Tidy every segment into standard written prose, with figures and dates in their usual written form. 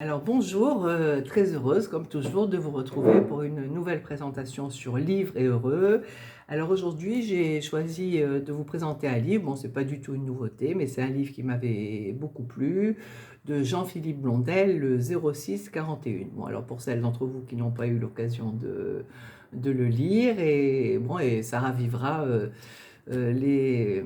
Alors bonjour, très heureuse comme toujours de vous retrouver pour une nouvelle présentation sur Livres et heureux. Alors aujourd'hui j'ai choisi de vous présenter un livre, bon c'est pas du tout une nouveauté, mais c'est un livre qui m'avait beaucoup plu, de Jean-Philippe Blondel, le 06-41. Bon alors pour celles d'entre vous qui n'ont pas eu l'occasion de le lire, et bon et ça ravivera les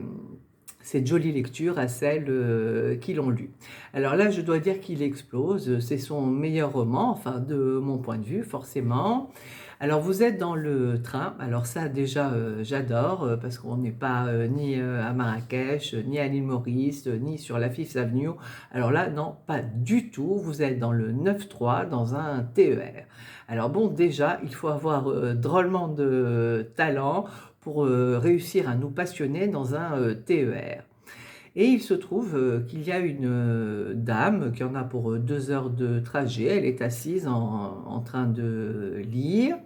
cette jolie lecture à celles qui l'ont lu. Alors là, je dois dire qu'il explose, c'est son meilleur roman, enfin de mon point de vue, forcément. Alors vous êtes dans le train, alors ça déjà j'adore, parce qu'on n'est pas ni à Marrakech, ni à l'île Maurice, ni sur la Fifth Avenue. Alors là, non, pas du tout, vous êtes dans le 9-3, dans un TER. Alors bon, déjà, il faut avoir drôlement de talent pour réussir à nous passionner dans un TER. Et il se trouve qu'il y a une dame qui en a pour 2 heures de trajet. Elle est assise en train de lire.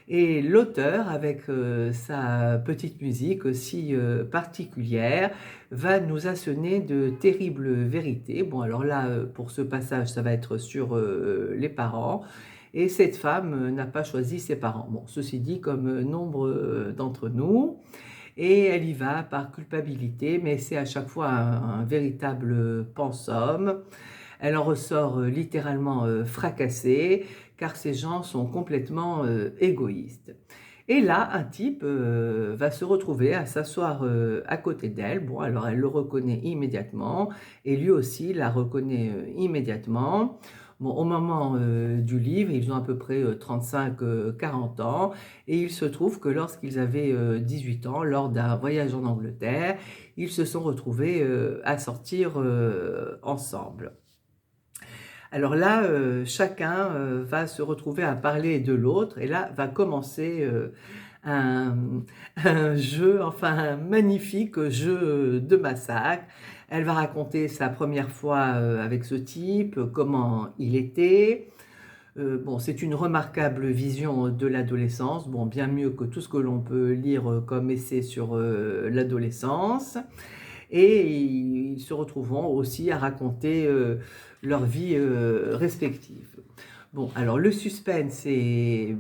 Et l'auteur, avec sa petite musique aussi particulière, va nous asséner de terribles vérités. Bon, alors là, pour ce passage, ça va être sur les parents. Et cette femme n'a pas choisi ses parents. Bon, ceci dit, comme nombre d'entre nous. Et elle y va par culpabilité, mais c'est à chaque fois un véritable pensum. Elle en ressort littéralement fracassée, car ces gens sont complètement égoïstes. Et là, un type va se retrouver à s'asseoir à côté d'elle. Bon, alors elle le reconnaît immédiatement, et lui aussi la reconnaît immédiatement. Bon, au moment du livre, ils ont à peu près 35-40 ans, et il se trouve que lorsqu'ils avaient 18 ans, lors d'un voyage en Angleterre, ils se sont retrouvés à sortir ensemble. Alors là, chacun va se retrouver à parler de l'autre, et là va commencer un, un jeu, enfin un magnifique jeu de massacre. Elle va raconter sa première fois avec ce type, comment il était. Bon, c'est une remarquable vision de l'adolescence, bon, bien mieux que tout ce que l'on peut lire comme essai sur l'adolescence. Et ils se retrouveront aussi à raconter leur vie respective. Bon, alors le suspense est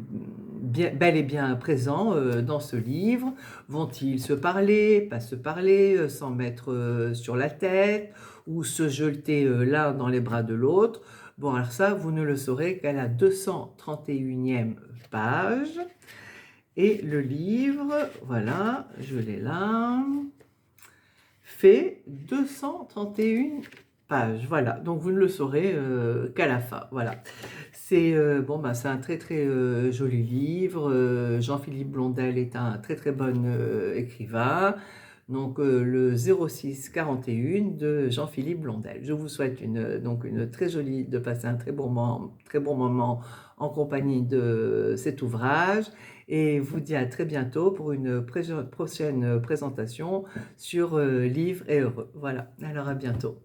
bel et bien présent dans ce livre. Vont-ils se parler, pas se parler, s'en mettre sur la tête ou se jeter l'un dans les bras de l'autre? Bon, alors ça, vous ne le saurez qu'à la 231e page. Et le livre, voilà, je l'ai là, fait 231 pages. Voilà, donc vous ne le saurez qu'à la fin. Voilà. C'est bon, bah, c'est un très très joli livre. Jean-Philippe Blondel est un très très bon écrivain. Donc le 06-41 de Jean-Philippe Blondel. Je vous souhaite donc une très jolie, de passer un très bon moment en compagnie de cet ouvrage, et vous dis à très bientôt pour une prochaine présentation sur Livres et heureux. Voilà, alors à bientôt.